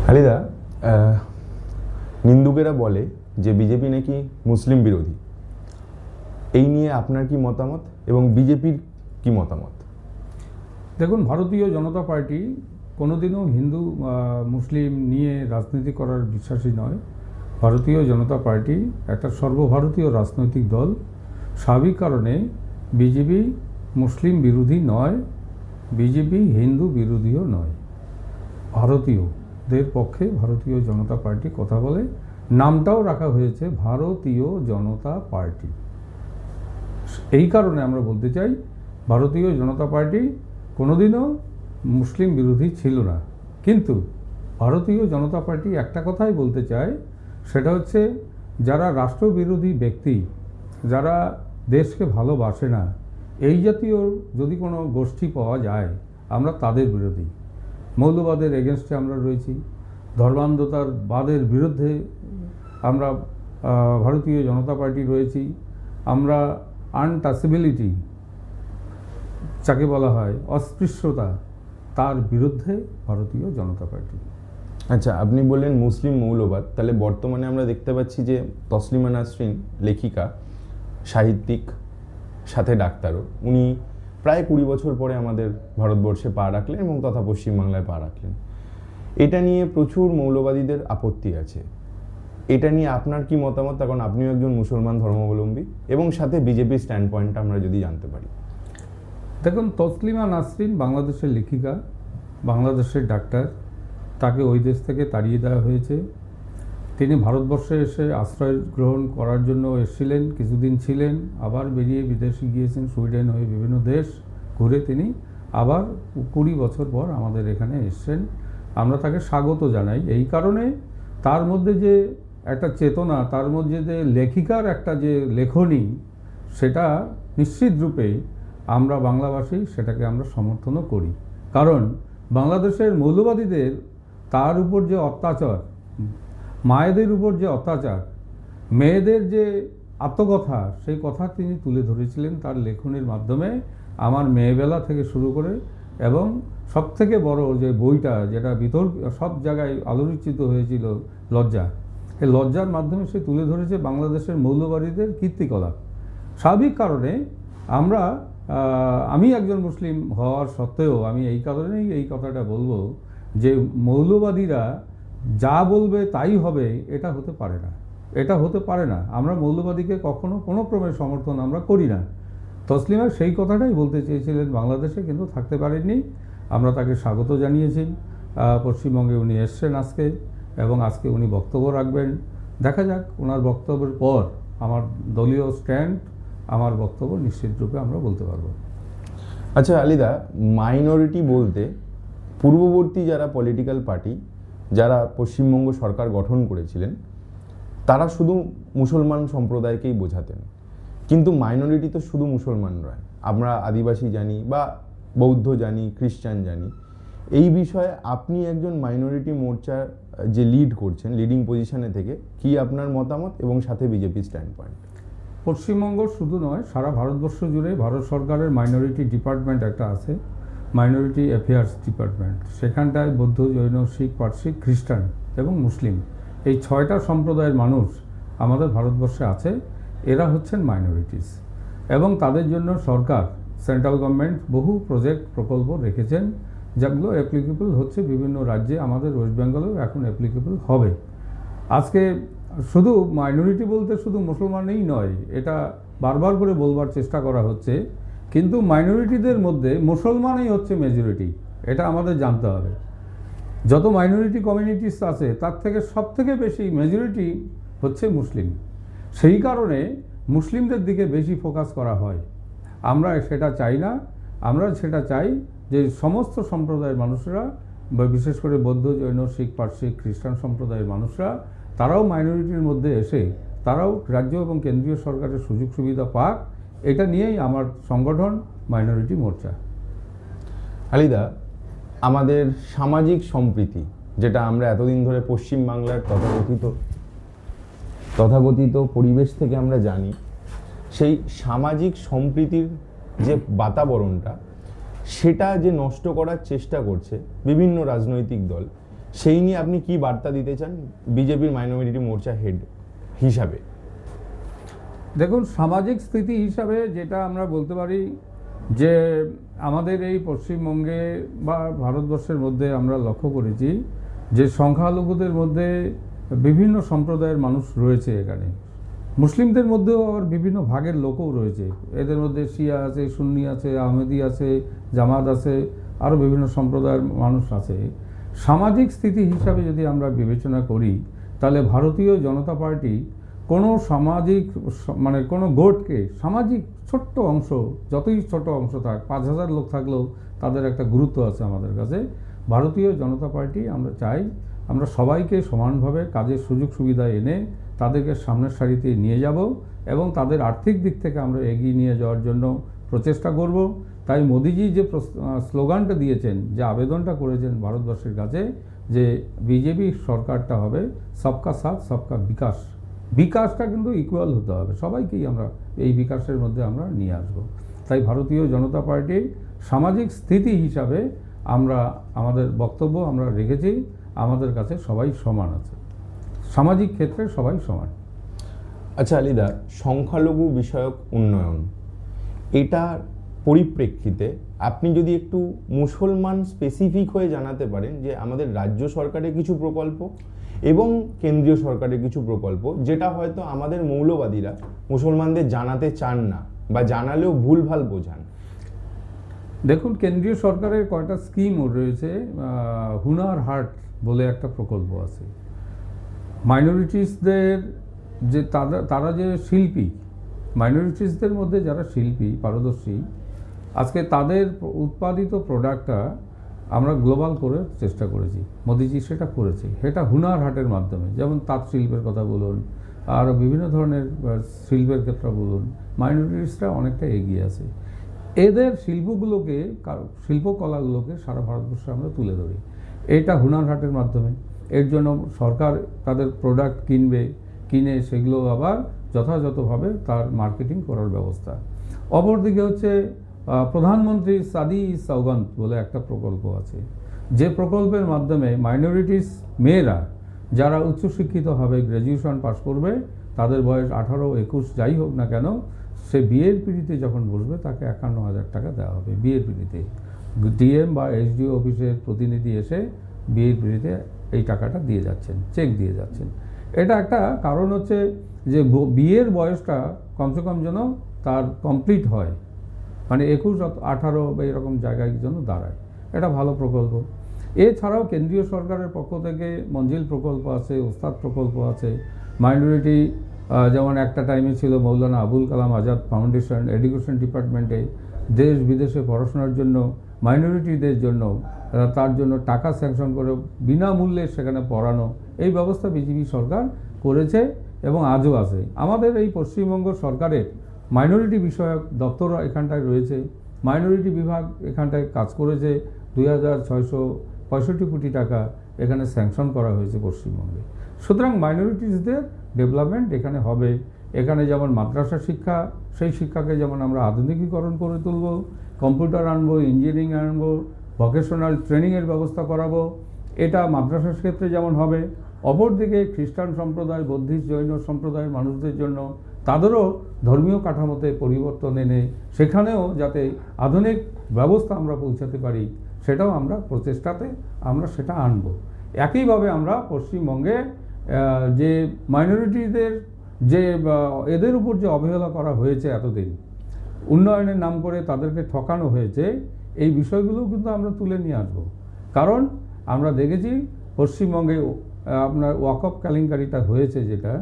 খালিদা, নিন্দুকেরা বলে যে বিজেপি নাকি মুসলিম বিরোধী। এই নিয়ে আপনার কি মতামত এবং বিজেপির কি মতামত? দেখুন, ভারতীয় জনতা পার্টি কোনোদিনও হিন্দু মুসলিম নিয়ে রাজনীতি করার বিশ্বাসী নয়। ভারতীয় জনতা পার্টি একটা সর্বভারতীয় রাজনৈতিক দল। স্বাভাবিক কারণে বিজেপি মুসলিম বিরোধী নয়, বিজেপি হিন্দু বিরোধীও নয়। ভারতীয়দের পক্ষে ভারতীয় জনতা পার্টি কথা বলে। নামটাও রাখা হয়েছে ভারতীয় জনতা পার্টি। এই কারণে আমরা বলতে চাই ভারতীয় জনতা পার্টি কোনোদিনও মুসলিম বিরোধী ছিল না। কিন্তু ভারতীয় জনতা পার্টি একটা কথাই বলতে চায়, সেটা হচ্ছে যারা রাষ্ট্রবিরোধী ব্যক্তি, যারা দেশকে ভালোবাসে না, এই জাতীয় যদি কোনো গোষ্ঠী পাওয়া যায় আমরা তাদের বিরোধী। মৌলবাদের এগেনস্টে আমরা রয়েছি, ধর্মান্ধতার বাদের বিরুদ্ধে আমরা ভারতীয় জনতা পার্টি রয়েছি। আমরা আনটাচেবিলিটি যাকে বলা হয়, অস্পৃশ্যতা, তার বিরুদ্ধে ভারতীয় জনতা পার্টি। আচ্ছা, আপনি বললেন মুসলিম মৌলবাদ, তাহলে বর্তমানে আমরা দেখতে পাচ্ছি যে তসলিমা নাসরিন, লেখিকা, সাহিত্যিক, সাথে ডাক্তারও, উনি প্রায় 20 বছর পরে আমাদের ভারতবর্ষে পা রাখলেন এবং তথা পশ্চিমবাংলায় পা রাখলেন। এটা নিয়ে প্রচুর মৌলবাদীদের আপত্তি আছে। এটা নিয়ে আপনার কি মতামত? কারণ আপনিও একজন মুসলমান ধর্মাবলম্বী, এবং সাথে বিজেপির স্ট্যান্ড পয়েন্টটা আমরা যদি জানতে পারি। দেখুন, তসলিমা নাসরিন বাংলাদেশের লেখিকা, বাংলাদেশের ডাক্তার। তাকে ওই দেশ থেকে তাড়িয়ে দেওয়া হয়েছে। তিনি ভারতবর্ষে এসে আশ্রয় গ্রহণ করার জন্য এসেছিলেন, কিছুদিন ছিলেন, আবার বেরিয়ে বিদেশে গিয়েছেন, সুইডেন হয়ে বিভিন্ন দেশ ঘুরে তিনি আবার 20 বছর পর আমাদের এখানে এসছেন। আমরা তাকে স্বাগত জানাই। এই কারণে তার মধ্যে যে একটা চেতনা, তার মধ্যে যে লেখিকার একটা যে লেখনী, সেটা নিশ্চিত রূপে আমরা বাংলাভাষী সেটাকে আমরা সমর্থনও করি। কারণ বাংলাদেশের মৌলবাদীদের তার উপর যে অত্যাচার, মায়েদের উপর যে অত্যাচার, মেয়েদের যে আত্মকথা, সেই কথা তিনি তুলে ধরেছিলেন তার লেখনীর মাধ্যমে। আমার মেয়েবেলা থেকে শুরু করে, এবং সবথেকে বড় যে বইটা, যেটা বিতর্ক সব জায়গায় আলোচিত হয়েছিল, লজ্জা, এই লজ্জার মাধ্যমে সে তুলে ধরেছে বাংলাদেশের মৌলবাদীদের কীর্তিকলাপ। স্বাভাবিক কারণে আমি একজন মুসলিম হওয়ার সত্ত্বেও আমি এই কারণেই এই কথাটা বলবো যে মৌলবাদীরা যা বলবে তাই হবে, এটা হতে পারে না, এটা হতে পারে না। আমরা মৌলবাদীকে কখনো কোনো ক্রমে সমর্থন আমরা করি না। তসলিমা সেই কথাটাই বলতে চেয়েছিলেন বাংলাদেশে, কিন্তু থাকতে পারেননি। আমরা তাকে স্বাগত জানিয়েছি। পশ্চিমবঙ্গে উনি এসছেন আজকে, এবং আজকে উনি বক্তব্য রাখবেন। দেখা যাক, ওনার বক্তব্যের পর আমার দলীয় স্ট্যান্ড, আমার বক্তব্য নিশ্চিত রূপে আমরা বলতে পারবো। আচ্ছা আলিদা, মাইনরিটি বলতে পূর্ববর্তী যারা পলিটিক্যাল পার্টি, যারা পশ্চিমবঙ্গ সরকার গঠন করেছিলেন, তারা শুধু মুসলমান সম্প্রদায়কেই বোঝাতেন। কিন্তু মাইনরিটি তো শুধু মুসলমান নয়, আমরা আদিবাসী জানি, বা বৌদ্ধ জানি, খ্রিস্টান জানি। এই বিষয়ে আপনি একজন মাইনরিটি মোর্চার যে লিড করছেন, লিডিং পজিশনে থেকে, কি আপনার মতামত এবং সাথে বিজেপি স্ট্যান্ড পয়েন্ট? পশ্চিমবঙ্গ শুধু নয়, সারা ভারতবর্ষ জুড়ে ভারত সরকারের মাইনরিটি ডিপার্টমেন্ট একটা আছে, মাইনরিটি অ্যাফেয়ার্স ডিপার্টমেন্ট। সেখানটায় বৌদ্ধ, জৈন, শিখ, পার্সি, খ্রিস্টান এবং মুসলিম, এই 6টা সম্প্রদায়ের মানুষ আমাদের ভারতবর্ষে আছে। এরা হচ্ছেন মাইনরিটিস, এবং তাদের জন্য সরকার, সেন্ট্রাল গভর্নমেন্ট বহু প্রকল্প রেখেছেন, যেগুলো অ্যাপ্লিকেবল হচ্ছে বিভিন্ন রাজ্যে। আমাদের ওয়েস্ট বেঙ্গলেও এখন অ্যাপ্লিকেবল হবে। আজকে শুধু মাইনরিটি বলতে শুধু মুসলমানই নয়, এটা বারবার করে বলবার চেষ্টা করা হচ্ছে, কিন্তু মাইনরিটিদের মধ্যে মুসলমানই হচ্ছে মেজরিটি, এটা আমাদের জানতে হবে। যত মাইনরিটি কমিউনিটিস আছে তার থেকে সবথেকে বেশি মেজরিটি হচ্ছে মুসলিম। সেই কারণে মুসলিমদের দিকে বেশি ফোকাস করা হয়। আমরা সেটা চাই না। আমরা সেটা চাই যে সমস্ত সম্প্রদায়ের মানুষরা, বিশেষ করে বৌদ্ধ, জৈন, শিখ, পার্সি, খ্রিস্টান সম্প্রদায়ের মানুষরা, তারাও মাইনরিটির মধ্যে এসে তারাও রাজ্য এবং কেন্দ্রীয় সরকারের সুযোগ সুবিধা পাক। এটা নিয়েই আমার সংগঠন মাইনরিটি মোর্চা। আলিদা, আমাদের সামাজিক সম্প্রীতি, যেটা আমরা এতদিন ধরে পশ্চিমবাংলার তথাকথিত পরিবেশ থেকে আমরা জানি, সেই সামাজিক সম্প্রীতির যে বাতাবরণটা, সেটা যে নষ্ট করার চেষ্টা করছে বিভিন্ন রাজনৈতিক দল, সেই নিয়ে আপনি কি বার্তা দিতে চান বিজেপির মাইনরিটি মোর্চা হেড হিসাবে? দেখুন, সামাজিক স্থিতি হিসাবে যেটা আমরা বলতে পারি যে আমাদের এই পশ্চিমবঙ্গে বা ভারতবর্ষের মধ্যে আমরা লক্ষ্য করেছি যে সংখ্যালঘুদের মধ্যে বিভিন্ন সম্প্রদায়ের মানুষ রয়েছে। এখানে মুসলিমদের মধ্যেও আবার বিভিন্ন ভাগের লোকও রয়েছে। এদের মধ্যে শিয়া আছে, সুন্নি আছে, আহমেদি আছে, জামাত আছে, আরও বিভিন্ন সম্প্রদায়ের মানুষ আছে। সামাজিক স্থিতি হিসাবে যদি আমরা বিবেচনা করি তাহলে ভারতীয় জনতা পার্টি কোনো সামাজিক মানে কোনো গোটকে সামাজিক ছোট্ট অংশ, যতই ছোট অংশ থাক, 5,000 লোক থাকলেও তাদের একটা গুরুত্ব আছে আমাদের কাছে। ভারতীয় জনতা পার্টি আমরা চাই আমরা সবাইকে সমানভাবে কাজের সুযোগ সুবিধা এনে তাদেরকে সামনের সারিতে নিয়ে যাব এবং তাদের আর্থিক দিক থেকে আমরা এগিয়ে নিয়ে যাওয়ার জন্য প্রচেষ্টা করব। তাই মোদিজি যে স্লোগানটা দিয়েছেন, যে আবেদনটা করেছেন ভারতবর্ষের কাছে, যে বিজেপি সরকারটা হবে সবকা সাথ সবকা বিকাশ, বিকাশটা কিন্তু ইকুয়াল হতে হবে, সবাইকেই আমরা এই বিকাশের মধ্যে আমরা নিয়ে আসব। তাই ভারতীয় জনতা পার্টির সামাজিক স্থিতি হিসাবে আমরা আমাদের বক্তব্য আমরা রেখেছি, আমাদের কাছে সবাই সমান আছে, সামাজিক ক্ষেত্রে সবাই সমান। আচ্ছা আলিদা, সংখ্যালঘু বিষয়ক উন্নয়ন, এটার পরিপ্রেক্ষিতে আপনি যদি একটু মুসলমান স্পেসিফিক হয়ে জানাতে পারেন যে আমাদের রাজ্য সরকারের কিছু প্রকল্প এবং কেন্দ্রীয় সরকারের কিছু প্রকল্প যেটা হয়তো আমাদের মৌলবাদীরা মুসলমানদের জানাতে চান না বা জানালেও ভুলভাল বোঝান। দেখুন, কেন্দ্রীয় সরকারের কয়টা স্কিম রয়েছে। হুনার হাট বলে একটা প্রকল্প আছে। মাইনরিটিসদের যে তারা যে শিল্পী, মাইনরিটিসদের মধ্যে যারা শিল্পী পারদর্শী, আজকে তাদের উৎপাদিত প্রোডাক্টটা আমরা গ্লোবাল করে চেষ্টা করেছি, মোদিজি সেটা করেছে। সেটা হুনার হাটের মাধ্যমে, যেমন তাঁত শিল্পের কথা বলুন, আরও বিভিন্ন ধরনের শিল্পের ক্ষেত্রে বলুন, মাইনরিটিসরা অনেকটা এগিয়ে আছে। এদের শিল্পগুলোকে, শিল্পকলাগুলোকে সারা ভারতবর্ষে আমরা তুলে ধরি, এটা হুনার হাটের মাধ্যমে। এর জন্য সরকার তাদের প্রোডাক্ট কিনে সেগুলো আবার যথাযথভাবে তার মার্কেটিং করার ব্যবস্থা। অপরদিকে হচ্ছে প্রধানমন্ত্রী শাদি সৌগান্ত বলে একটা প্রকল্প আছে, যে প্রকল্পের মাধ্যমে মাইনরিটিস মেয়েরা যারা উচ্চশিক্ষিত হবে, গ্র্যাজুয়েশন পাস করবে, তাদের বয়স 18-21 যাই হোক না কেন, সে বিয়ের পিঁড়িতে যখন বসবে তাকে 51,000 টাকা দেওয়া হবে বিয়ের পিঁড়িতে। ডিএম বা এসডিও অফিসের প্রতিনিধি এসে বিয়ের পিঁড়িতে এই টাকাটা দিয়ে যাচ্ছেন, চেক দিয়ে যাচ্ছেন। এটা একটা কারণ হচ্ছে যে বিয়ের বয়সটা কমসে কম যেন তার কমপ্লিট হয়, মানে 21-18 বা এরকম জায়গায় যেন দাঁড়ায়। এটা ভালো প্রকল্প। এছাড়াও কেন্দ্রীয় সরকারের পক্ষ থেকে মঞ্জিল প্রকল্প আছে, ওস্তাদ প্রকল্প আছে। মাইনরিটি যেমন একটা টাইমে ছিল মৌলানা আবুল কালাম আজাদ ফাউন্ডেশন, এডুকেশন ডিপার্টমেন্টে দেশ বিদেশে পড়াশোনার জন্য মাইনরিটিদের জন্য তার জন্য টাকা স্যাংশন করে বিনামূল্যে সেখানে পড়ানো, এই ব্যবস্থা বিজেপি সরকার করেছে এবং আজও আছে। আমাদের এই পশ্চিমবঙ্গ সরকারের মাইনরিটি বিষয়ক দপ্তর এখানটায় রয়েছে, মাইনরিটি বিভাগ এখানটায় কাজ করেছে। 2,665 কোটি টাকা এখানে স্যাংশন করা হয়েছে পশ্চিমবঙ্গে। সুতরাং মাইনরিটিসদের ডেভেলপমেন্ট এখানে হবে। এখানে যেমন মাদ্রাসা শিক্ষা, সেই শিক্ষাকে যেমন আমরা আধুনিকীকরণ করে তুলব, কম্পিউটার আনবো, ইঞ্জিনিয়ারিং আনবো, ভোকেশনাল ট্রেনিংয়ের ব্যবস্থা করাবো, এটা মাদ্রাসার ক্ষেত্রে যেমন হবে। অপরদিকে খ্রিস্টান সম্প্রদায়, বৌদ্ধিস্ট, জৈন সম্প্রদায়ের মানুষদের জন্য তাদেরও ধর্মীয় কাঠামোতে পরিবর্তন এনে সেখানেও যাতে আধুনিক ব্যবস্থা আমরা পৌঁছাতে পারি, সেটাও আমরা প্রচেষ্টাতে আমরা সেটা আনব। একইভাবে আমরা পশ্চিমবঙ্গে যে মাইনরিটিদের যে এদের উপর যে অবহেলা করা হয়েছে এতদিন, উন্নয়নের নাম করে তাদেরকে ঠকানো হয়েছে, এই বিষয়গুলোও কিন্তু আমরা তুলে নিয়ে আসব। কারণ আমরা দেখেছি পশ্চিমবঙ্গে আপনার ওয়াকফ কেলেঙ্কারিটা হয়েছে, যেটা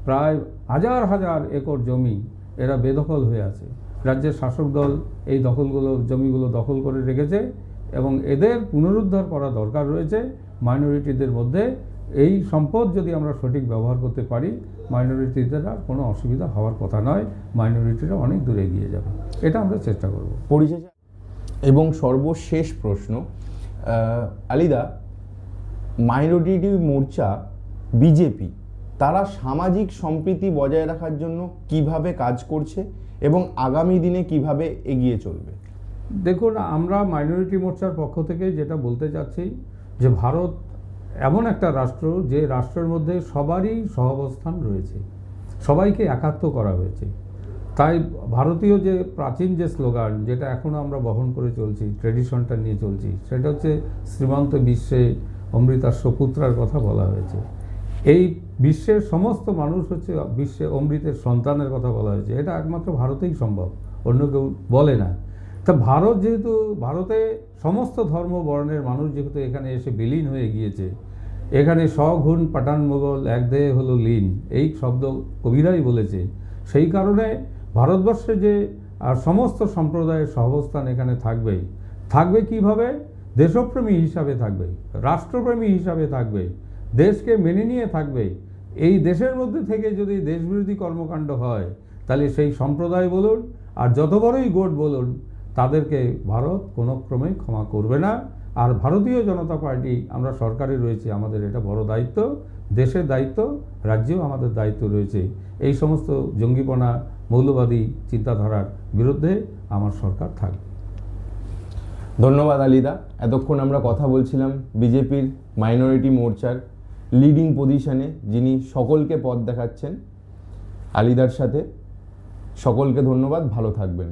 প্রায় হাজার হাজার একর জমি এরা বেদখল হয়ে আছে। রাজ্যের শাসক দল এই জমিগুলো দখল করে রেখেছে এবং এদের পুনরুদ্ধার করা দরকার রয়েছে। মাইনরিটিদের মধ্যে এই সম্পদ যদি আমরা সঠিক ব্যবহার করতে পারি, মাইনরিটিদের আর কোনো অসুবিধা হওয়ার কথা নয়, মাইনরিটিরা অনেক দূরে এগিয়ে যাবে, এটা আমরা চেষ্টা করব। পরিশেষে এবং সর্বশেষ প্রশ্ন, আলিদা, মাইনরিটি মোর্চা বিজেপি তারা সামাজিক সম্প্রীতি বজায় রাখার জন্য কিভাবে কাজ করছে এবং আগামী দিনে কিভাবে এগিয়ে চলবে? দেখুন, আমরা মাইনরিটি মোর্চার পক্ষ থেকে যেটা বলতে চাচ্ছি যে ভারত এমন একটা রাষ্ট্র যে রাষ্ট্রের মধ্যে সবারই সহাবস্থান রয়েছে, সবাইকে একাত্ম করা হয়েছে। তাই ভারতীয় যে প্রাচীন যে স্লোগান, যেটা এখনও আমরা বহন করে চলছি, ট্রেডিশনটা নিয়ে চলছি, সেটা হচ্ছে শ্রীমন্ত বিশ্বে অমৃতাস্য পুত্রার কথা বলা হয়েছে। এই বিশ্বের সমস্ত মানুষ হচ্ছে বিশ্বে অমৃতের সন্তানের কথা বলা হয়েছে। এটা একমাত্র ভারতেই সম্ভব, অন্য কেউ বলে না। তা ভারত যেহেতু, ভারতে সমস্ত ধর্ম বর্ণের মানুষ যেহেতু এখানে এসে বিলীন হয়ে গিয়েছে, এখানে স্বঘুণ পাঠান মোগল এক দেহে হলো লীন, এই শব্দ কবিরাই বলেছে। সেই কারণে ভারতবর্ষে যে সমস্ত সম্প্রদায়ের সহাবস্থান এখানে থাকবেই। থাকবে কিভাবে? দেশপ্রেমী হিসাবে থাকবে, রাষ্ট্রপ্রেমী হিসাবে থাকবে, দেশকে মেনে নিয়ে থাকবে। এই দেশের মধ্যে থেকে যদি দেশবিরোধী কর্মকাণ্ড হয়, তাহলে সেই সম্প্রদায় বলুন আর যত বড়ই গোট বলুন, তাদেরকে ভারত কোনো ক্রমে ক্ষমা করবে না। আর ভারতীয় জনতা পার্টি, আমরা সরকারে রয়েছে, আমাদের এটা বড় দায়িত্ব, দেশের দায়িত্ব, রাজ্যেও আমাদের দায়িত্ব রয়েছে। এই সমস্ত জঙ্গিপনা, মৌলবাদী চিন্তাধারার বিরুদ্ধে আমার সরকার থাকবে। ধন্যবাদ আলিদা। এতক্ষণ আমরা কথা বলছিলাম বিজেপির মাইনরিটি মোর্চার লিডিং পজিশনে, যিনি সকলকে পথ দেখাচ্ছেন, আলিদার সাথে। সকলকে ধন্যবাদ, ভালো থাকবেন।